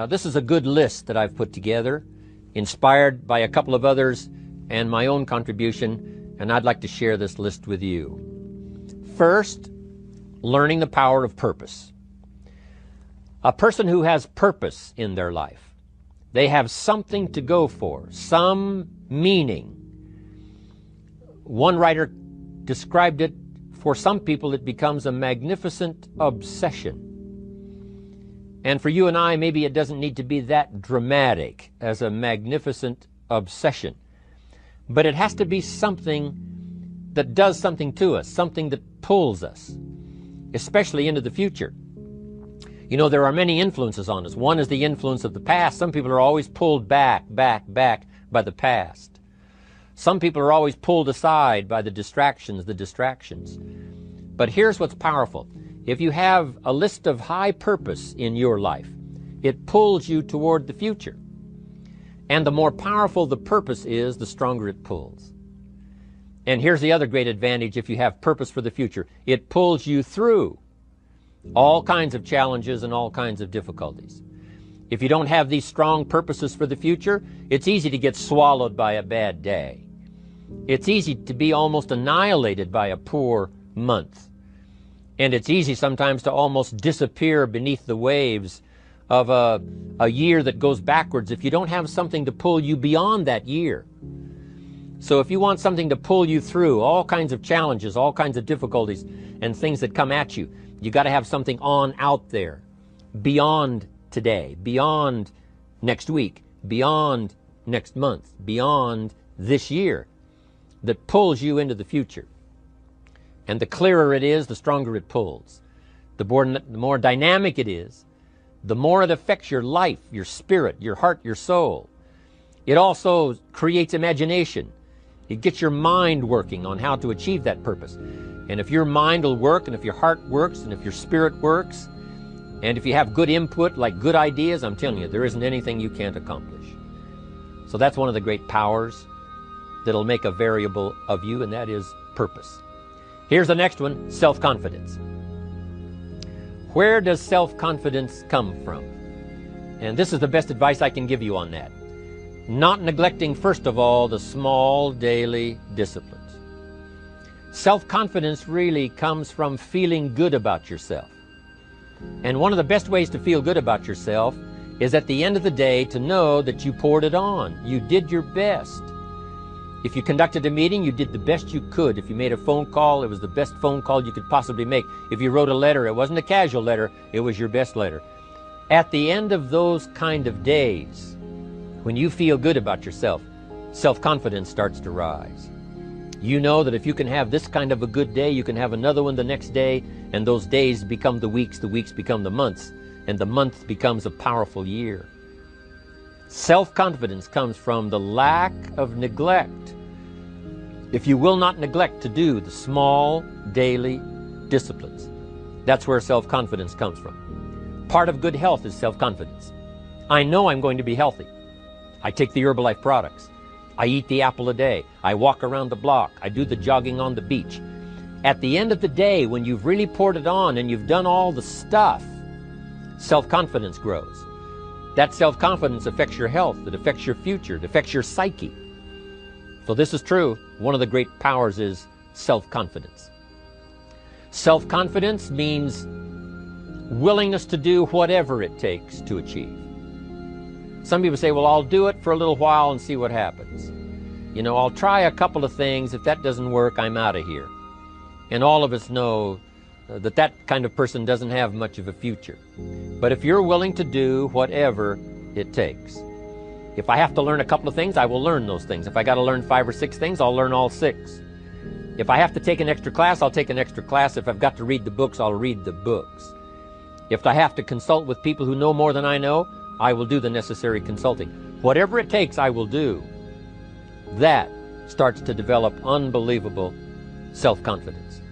This is a good list that I've put together, inspired by a couple of others and my own contribution, and I'd like to share this list with you. First, learning the power of purpose. A person who has purpose in their life, they have something to go for, some meaning. One writer described it, for some people it becomes a magnificent obsession. And for you and I, maybe it doesn't need to be that dramatic as a magnificent obsession. But it has to be something that does something to us, something that pulls us, especially into the future. You know, there are many influences on us. One is the influence of the past. Some people are always pulled back by the past. Some people are always pulled aside by the distractions. But here's what's powerful. If you have a list of high purpose in your life, it pulls you toward the future. And the more powerful the purpose is, the stronger it pulls. And here's the other great advantage if you have purpose for the future. It pulls you through all kinds of challenges and all kinds of difficulties. If you don't have these strong purposes for the future, it's easy to get swallowed by a bad day. It's easy to be almost annihilated by a poor month. And it's easy sometimes to almost disappear beneath the waves of a year that goes backwards if you don't have something to pull you beyond that year. So if you want something to pull you through all kinds of challenges, all kinds of difficulties and things that come at you, you got to have something on out there, beyond today, beyond next week, beyond next month, beyond this year, that pulls you into the future. And the clearer it is, the stronger it pulls. The more dynamic it is, the more it affects your life, your spirit, your heart, your soul. It also creates imagination. It gets your mind working on how to achieve that purpose. And if your mind will work, and if your heart works, and if your spirit works, and if you have good input, like good ideas, I'm telling you, there isn't anything you can't accomplish. So that's one of the great powers that'll make a variable of you, and that is purpose. Here's the next one, self-confidence. Where does self-confidence come from? And this is the best advice I can give you on that. Not neglecting, first of all, the small daily disciplines. Self-confidence really comes from feeling good about yourself. And one of the best ways to feel good about yourself is at the end of the day to know that you poured it on. You did your best. If you conducted a meeting, you did the best you could. If you made a phone call, it was the best phone call you could possibly make. If you wrote a letter, it wasn't a casual letter, it was your best letter. At the end of those kind of days, when you feel good about yourself, self-confidence starts to rise. You know that if you can have this kind of a good day, you can have another one the next day, and those days become the weeks become the months, and the month becomes a powerful year. Self-confidence comes from the lack of neglect. If you will not neglect to do the small daily disciplines, that's where self-confidence comes from. Part of good health is self-confidence. I know I'm going to be healthy. I take the Herbalife products. I eat the apple a day. I walk around the block. I do the jogging on the beach. At the end of the day, when you've really poured it on and you've done all the stuff, self-confidence grows. That self-confidence affects your health. It affects your future. It affects your psyche. So this is true. One of the great powers is self-confidence. Self-confidence means willingness to do whatever it takes to achieve. Some people say, well, I'll do it for a little while and see what happens. You know, I'll try a couple of things. If that doesn't work, I'm out of here. And all of us know that that kind of person doesn't have much of a future. But if you're willing to do whatever it takes, if I have to learn a couple of things, I will learn those things. If I got to learn 5 or 6 things, I'll learn all 6. If I have to take an extra class, I'll take an extra class. If I've got to read the books, I'll read the books. If I have to consult with people who know more than I know, I will do the necessary consulting. Whatever it takes, I will do. That starts to develop unbelievable self-confidence.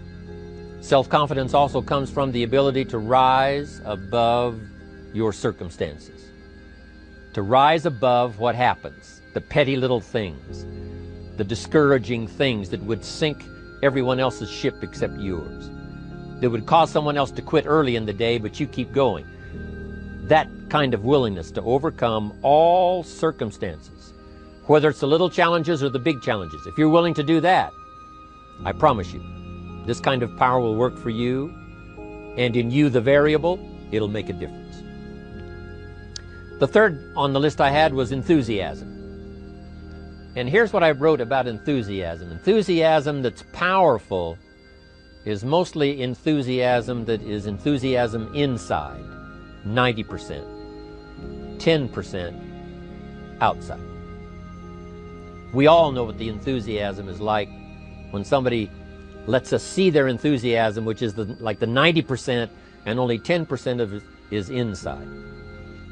Self-confidence also comes from the ability to rise above your circumstances, to rise above what happens, the petty little things, the discouraging things that would sink everyone else's ship except yours, that would cause someone else to quit early in the day, but you keep going. That kind of willingness to overcome all circumstances, whether it's the little challenges or the big challenges. If you're willing to do that, I promise you, this kind of power will work for you, and in you, the variable, it'll make a difference. The third on the list I had was enthusiasm. And here's what I wrote about enthusiasm. Enthusiasm that's powerful is mostly enthusiasm that is enthusiasm inside, 90%, 10% outside. We all know what the enthusiasm is like when somebody lets us see their enthusiasm, which is like the 90%, and only 10% of it is inside.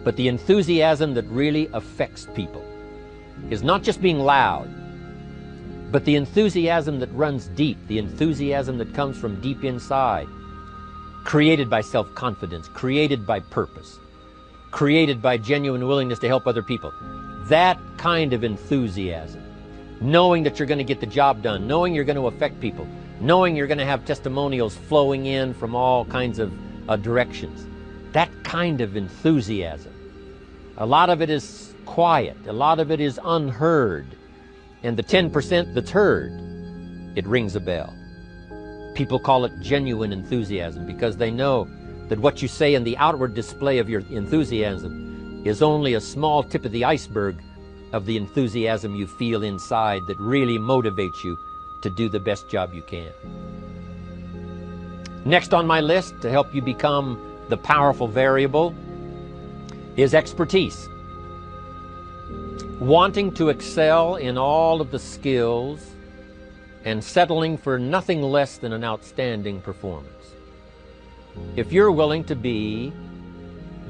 But the enthusiasm that really affects people is not just being loud, but the enthusiasm that runs deep, the enthusiasm that comes from deep inside, created by self-confidence, created by purpose, created by genuine willingness to help other people. That kind of enthusiasm, knowing that you're going to get the job done, knowing you're going to affect people, knowing you're going to have testimonials flowing in from all kinds of directions. That kind of enthusiasm. A lot of it is quiet. A lot of it is unheard. And the 10% that's heard, it rings a bell. People call it genuine enthusiasm because they know that what you say in the outward display of your enthusiasm is only a small tip of the iceberg of the enthusiasm you feel inside that really motivates you to do the best job you can. Next on my list to help you become the powerful variable is expertise. Wanting to excel in all of the skills and settling for nothing less than an outstanding performance. If you're willing to be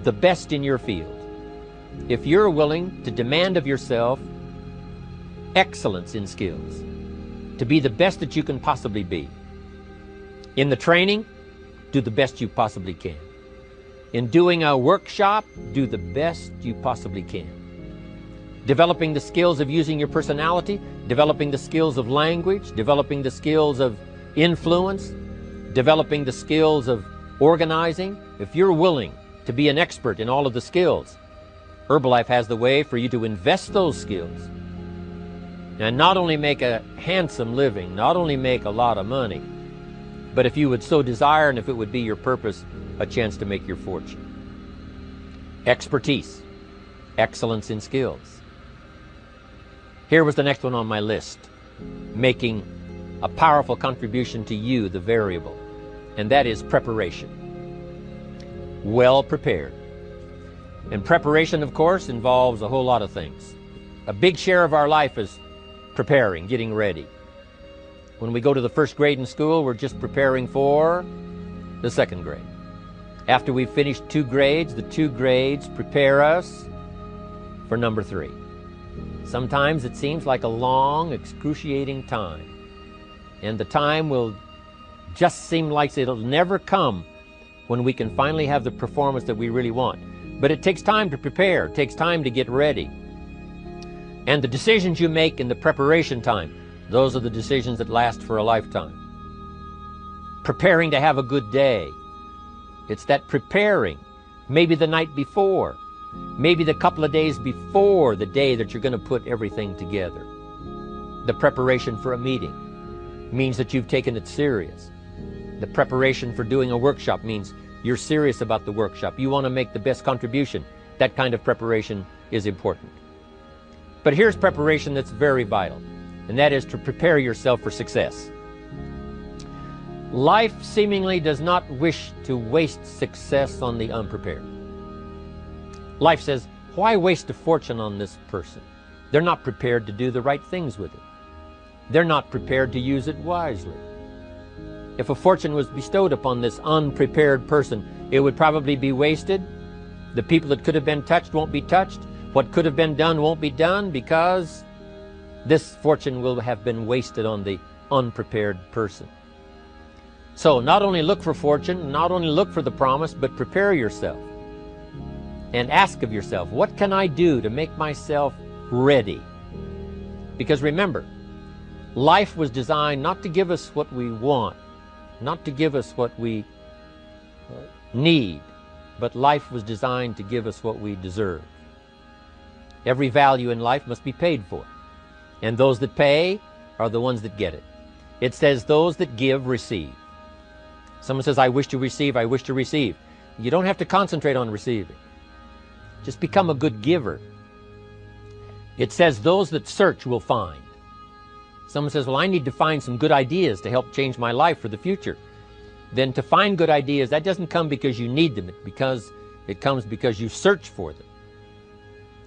the best in your field, if you're willing to demand of yourself excellence in skills, to be the best that you can possibly be. In the training, do the best you possibly can. In doing a workshop, do the best you possibly can. Developing the skills of using your personality, developing the skills of language, developing the skills of influence, developing the skills of organizing. If you're willing to be an expert in all of the skills, Herbalife has the way for you to invest those skills and not only make a handsome living, not only make a lot of money, but if you would so desire and if it would be your purpose, a chance to make your fortune. Expertise, excellence in skills. Here was the next one on my list, making a powerful contribution to you, the variable, and that is preparation. Well prepared. And preparation, of course, involves a whole lot of things. A big share of our life is preparing, getting ready. When we go to the first grade in school, we're just preparing for the second grade. After we've finished 2 grades, the 2 grades prepare us for number 3. Sometimes it seems like a long, excruciating time. And the time will just seem like it'll never come when we can finally have the performance that we really want. But it takes time to prepare, it takes time to get ready. And the decisions you make in the preparation time, those are the decisions that last for a lifetime. Preparing to have a good day. It's that preparing, maybe the night before, maybe the couple of days before the day that you're going to put everything together. The preparation for a meeting means that you've taken it serious. The preparation for doing a workshop means you're serious about the workshop. You want to make the best contribution. That kind of preparation is important. But here's preparation that's very vital, and that is to prepare yourself for success. Life seemingly does not wish to waste success on the unprepared. Life says, why waste a fortune on this person? They're not prepared to do the right things with it. They're not prepared to use it wisely. If a fortune was bestowed upon this unprepared person, it would probably be wasted. The people that could have been touched won't be touched. What could have been done won't be done because this fortune will have been wasted on the unprepared person. So not only look for fortune, not only look for the promise, but prepare yourself and ask of yourself, what can I do to make myself ready? Because remember, life was designed not to give us what we want, not to give us what we need, but life was designed to give us what we deserve. Every value in life must be paid for, and those that pay are the ones that get it. It says those that give receive. Someone says, I wish to receive, I wish to receive. You don't have to concentrate on receiving. Just become a good giver. It says those that search will find. Someone says, well, I need to find some good ideas to help change my life for the future. Then to find good ideas, that doesn't come because you need them, it comes because you search for them.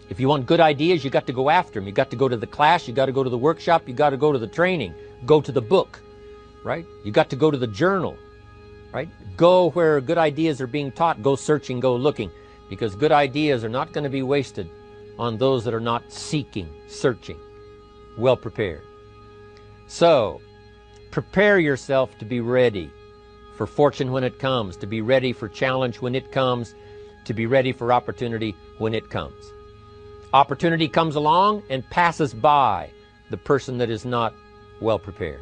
If you want good ideas, you got to go after them. You got to go to the class, you got to go to the workshop, you got to go to the training, go to the book, right? You got to go to the journal, right? Go where good ideas are being taught, go searching, go looking, because good ideas are not going to be wasted on those that are not seeking, searching, well prepared. So, prepare yourself to be ready for fortune when it comes, to be ready for challenge when it comes, to be ready for opportunity when it comes. Opportunity comes along and passes by the person that is not well prepared.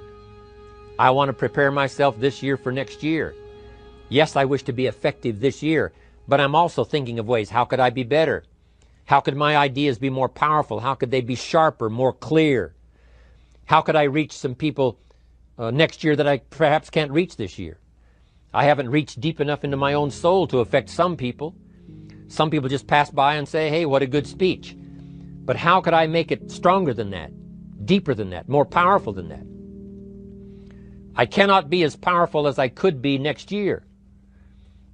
I want to prepare myself this year for next year. Yes, I wish to be effective this year, but I'm also thinking of ways, how could I be better? How could my ideas be more powerful? How could they be sharper, more clear? How could I reach some people next year that I perhaps can't reach this year? I haven't reached deep enough into my own soul to affect some people. Some people just pass by and say, hey, what a good speech. But how could I make it stronger than that, deeper than that, more powerful than that? I cannot be as powerful as I could be next year.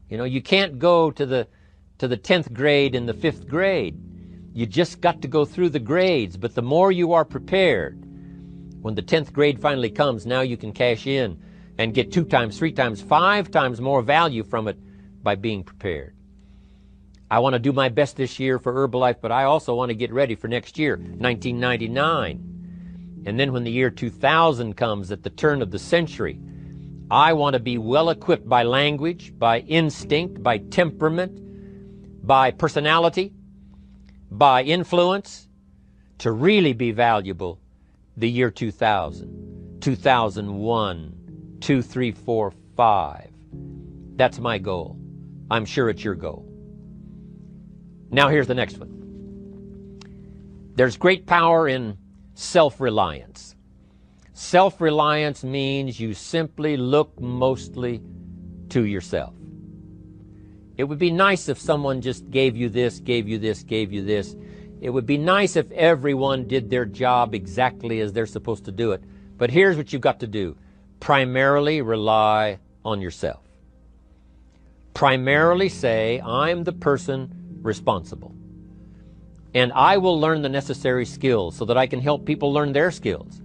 You know, you can't go to the 10th grade in the 5th grade. You just got to go through the grades. But the more you are prepared, when the 10th grade finally comes, now you can cash in and get 2 times, 3 times, 5 times more value from it by being prepared. I want to do my best this year for Herbalife, but I also want to get ready for next year, 1999. And then when the year 2000 comes, at the turn of the century, I want to be well equipped by language, by instinct, by temperament, by personality, by influence, to really be valuable the year 2000, 2001, 2, 3, 4, 5. That's my goal. I'm sure it's your goal. Now here's the next one. There's great power in self-reliance. Self-reliance means you simply look mostly to yourself. It would be nice if someone just gave you this, gave you this, gave you this. It would be nice if everyone did their job exactly as they're supposed to do it. But here's what you've got to do. Primarily rely on yourself. Primarily say, I'm the person responsible. And I will learn the necessary skills so that I can help people learn their skills.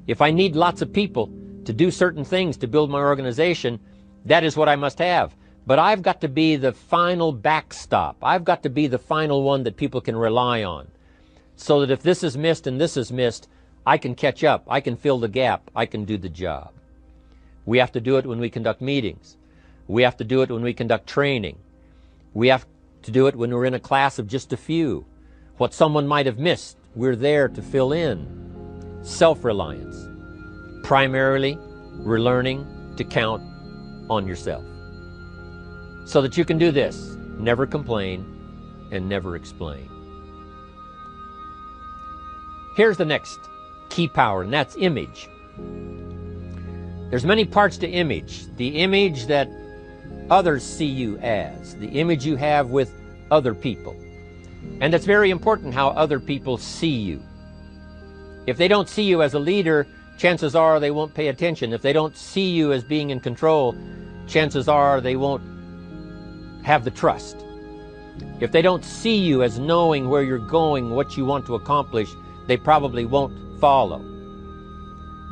If I need lots of people to do certain things to build my organization, that is what I must have. But I've got to be the final backstop. I've got to be the final one that people can rely on. So that if this is missed and this is missed, I can catch up. I can fill the gap. I can do the job. We have to do it when we conduct meetings. We have to do it when we conduct training. We have to do it when we're in a class of just a few. What someone might have missed, we're there to fill in. Self-reliance. Primarily, we're learning to count on yourself. So that you can do this, never complain and never explain. Here's the next key power, and that's image. There's many parts to image. The image that others see you as, the image you have with other people. And it's very important how other people see you. If they don't see you as a leader, chances are they won't pay attention. If they don't see you as being in control, chances are they won't have the trust. If they don't see you as knowing where you're going, what you want to accomplish, they probably won't follow.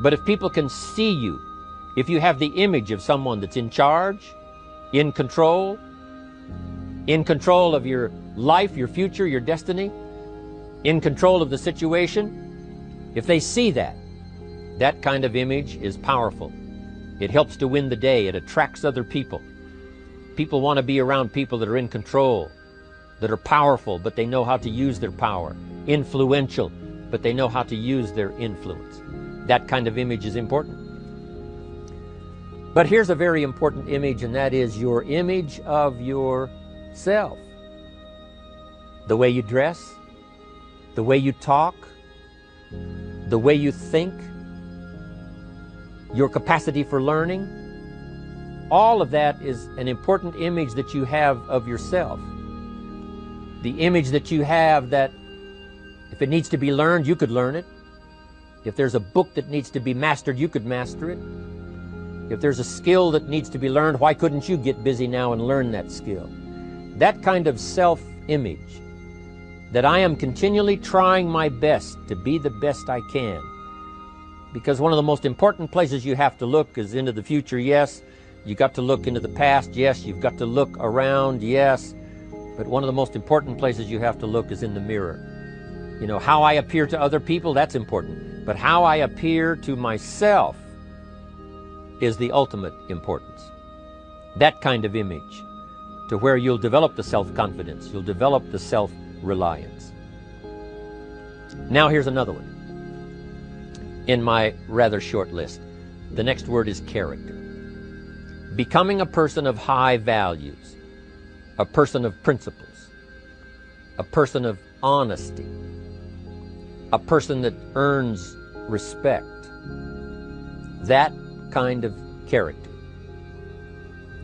But if people can see you, if you have the image of someone that's in charge, in control of your life, your future, your destiny, in control of the situation, if they see that, that kind of image is powerful. It helps to win the day. It attracts other people. People want to be around people that are in control, that are powerful, but they know how to use their power. Influential, but they know how to use their influence. That kind of image is important. But here's a very important image, and that is your image of your self. The way you dress, the way you talk, the way you think, your capacity for learning, all of that is an important image that you have of yourself. The image that you have that if it needs to be learned, you could learn it. If there's a book that needs to be mastered, you could master it. If there's a skill that needs to be learned, why couldn't you get busy now and learn that skill? That kind of self-image, that I am continually trying my best to be the best I can. Because one of the most important places you have to look is into the future, yes. You got to look into the past, yes. You've got to look around, yes. But one of the most important places you have to look is in the mirror. You know, how I appear to other people, that's important. But how I appear to myself is the ultimate importance. That kind of image, to where you'll develop the self-confidence, you'll develop the self-reliance. Now here's another one in my rather short list. The next word is character. Becoming a person of high values, a person of principles, a person of honesty, a person that earns respect. That kind of character.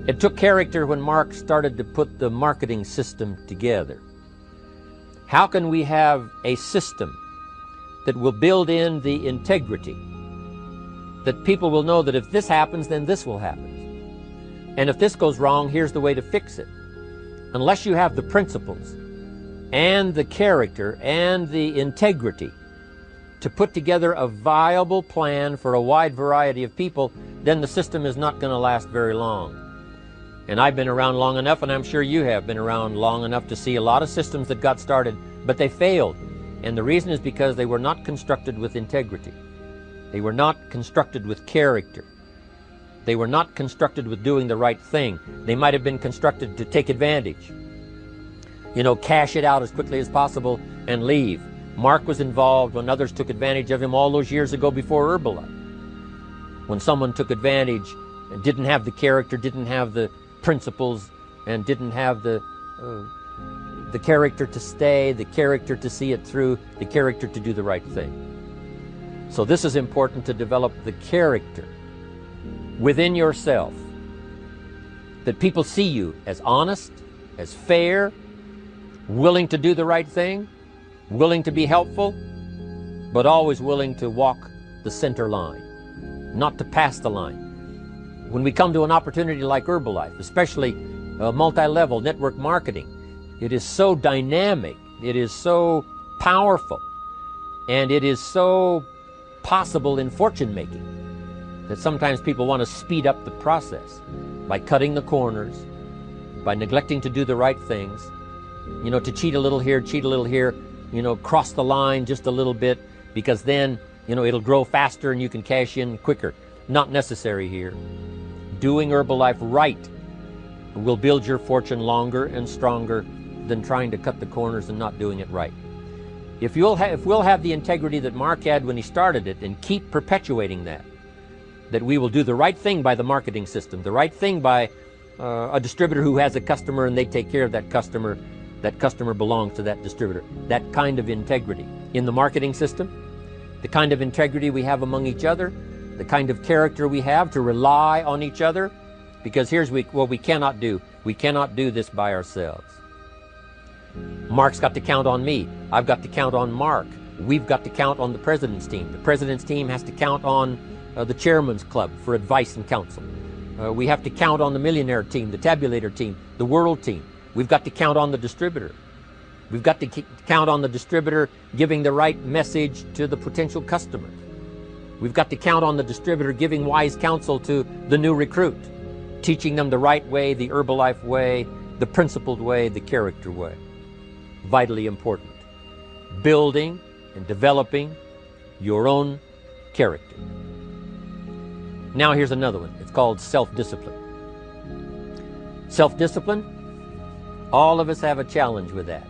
It took character when Mark started to put the marketing system together. How can we have a system that will build in the integrity, that people will know that if this happens, then this will happen. And if this goes wrong, here's the way to fix it. Unless you have the principles and the character and the integrity to put together a viable plan for a wide variety of people, then the system is not going to last very long. And I've been around long enough, and I'm sure you have been around long enough to see a lot of systems that got started, but they failed. And the reason is because they were not constructed with integrity. They were not constructed with character. They were not constructed with doing the right thing. They might have been constructed to take advantage. You know, cash it out as quickly as possible and leave. Mark was involved when others took advantage of him all those years ago before Herbalife. When someone took advantage and didn't have the character, didn't have the principles, and didn't have the character to stay, the character to see it through, the character to do the right thing. So this is important, to develop the character within yourself, that people see you as honest, as fair, willing to do the right thing, willing to be helpful, but always willing to walk the center line, not to pass the line. When we come to an opportunity like Herbalife, especially multi-level network marketing, it is so dynamic, it is so powerful, and it is so possible in fortune making that sometimes people want to speed up the process by cutting the corners, by neglecting to do the right things, you know, to cheat a little here, you know, cross the line just a little bit, because then, you know, it'll grow faster and you can cash in quicker. Not necessary here. Doing Herbalife right will build your fortune longer and stronger than trying to cut the corners and not doing it right. If we'll have the integrity that Mark had when he started it, and keep perpetuating that we will do the right thing by the marketing system, the right thing by a distributor who has a customer and they take care of that customer belongs to that distributor. That kind of integrity in the marketing system, the kind of integrity we have among each other, the kind of character we have to rely on each other, because here's what we cannot do. We cannot do this by ourselves. Mark's got to count on me. I've got to count on Mark. We've got to count on the president's team. The president's team has to count on the chairman's club for advice and counsel. We have to count on the millionaire team, the tabulator team, the world team. We've got to count on the distributor. We've got to count on the distributor giving the right message to the potential customer. We've got to count on the distributor giving wise counsel to the new recruit, teaching them the right way, the Herbalife way, the principled way, the character way. Vitally important. Building and developing your own character. Now here's another one. It's called self-discipline. Self-discipline, all of us have a challenge with that.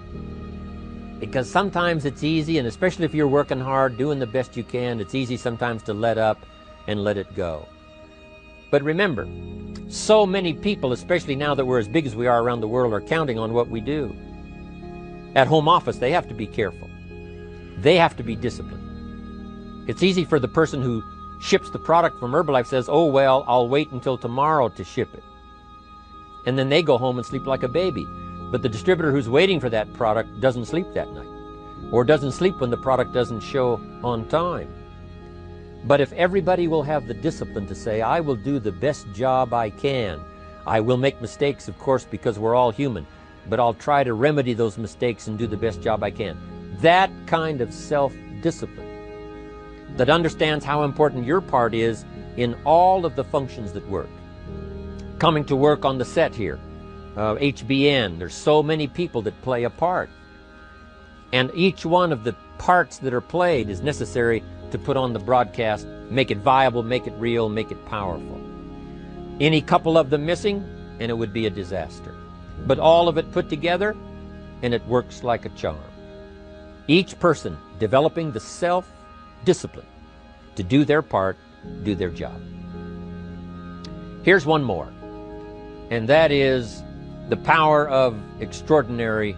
Because sometimes it's easy, and especially if you're working hard, doing the best you can, it's easy sometimes to let up and let it go. But remember, so many people, especially now that we're as big as we are around the world, are counting on what we do. At home office, they have to be careful. They have to be disciplined. It's easy for the person who ships the product from Herbalife says, oh, well, I'll wait until tomorrow to ship it. And then they go home and sleep like a baby. But the distributor who's waiting for that product doesn't sleep that night, or doesn't sleep when the product doesn't show on time. But if everybody will have the discipline to say, I will do the best job I can. I will make mistakes, of course, because we're all human, but I'll try to remedy those mistakes and do the best job I can. That kind of self-discipline that understands how important your part is in all of the functions that work. Coming to work on the set here, HBN, there's so many people that play a part. And each one of the parts that are played is necessary to put on the broadcast, make it viable, make it real, make it powerful. Any couple of them missing, and it would be a disaster. But all of it put together, and it works like a charm. Each person developing the self-discipline to do their part, do their job. Here's one more, and that is the power of extraordinary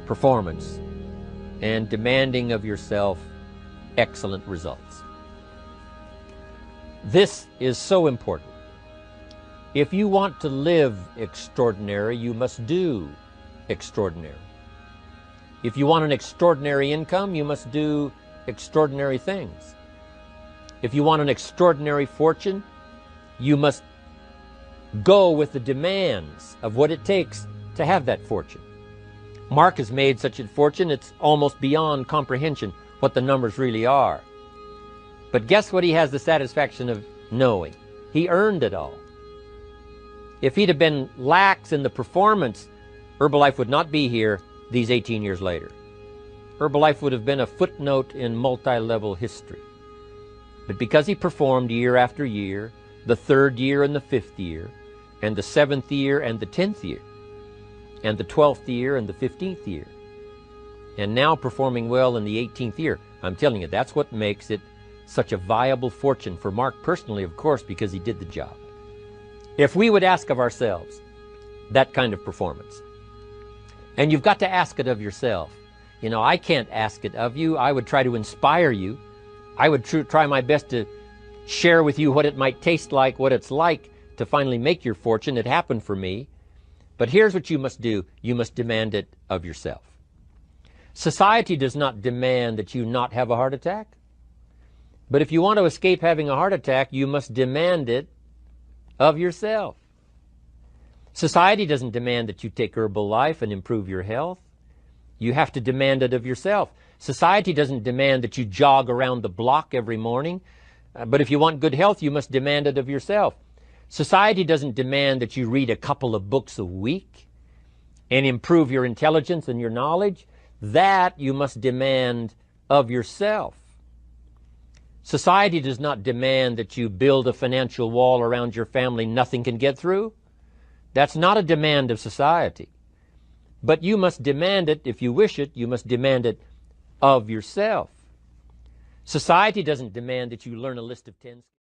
performance and demanding of yourself excellent results. This is so important. If you want to live extraordinary, you must do extraordinary. If you want an extraordinary income, you must do extraordinary things. If you want an extraordinary fortune, you must go with the demands of what it takes to have that fortune. Mark has made such a fortune, it's almost beyond comprehension what the numbers really are. But guess what he has the satisfaction of knowing? He earned it all. If he'd have been lax in the performance, Herbalife would not be here these 18 years later. Herbalife would have been a footnote in multi-level history. But because he performed year after year, the 3rd year and the 5th year, and the 7th year and the 10th year, and the 12th year and the 15th year, and now performing well in the 18th year, I'm telling you, that's what makes it such a viable fortune for Mark personally, of course, because he did the job. If we would ask of ourselves that kind of performance, and you've got to ask it of yourself. You know, I can't ask it of you. I would try to inspire you. I would try my best to share with you what it might taste like, what it's like to finally make your fortune. It happened for me. But here's what you must do. You must demand it of yourself. Society does not demand that you not have a heart attack. But if you want to escape having a heart attack, you must demand it of yourself. Society doesn't demand that you take Herbalife and improve your health. You have to demand it of yourself. Society doesn't demand that you jog around the block every morning. But if you want good health, you must demand it of yourself. Society doesn't demand that you read a couple of books a week and improve your intelligence and your knowledge. That you must demand of yourself. Society does not demand that you build a financial wall around your family nothing can get through. That's not a demand of society. But you must demand it, if you wish it, you must demand it of yourself. Society doesn't demand that you learn a list of 10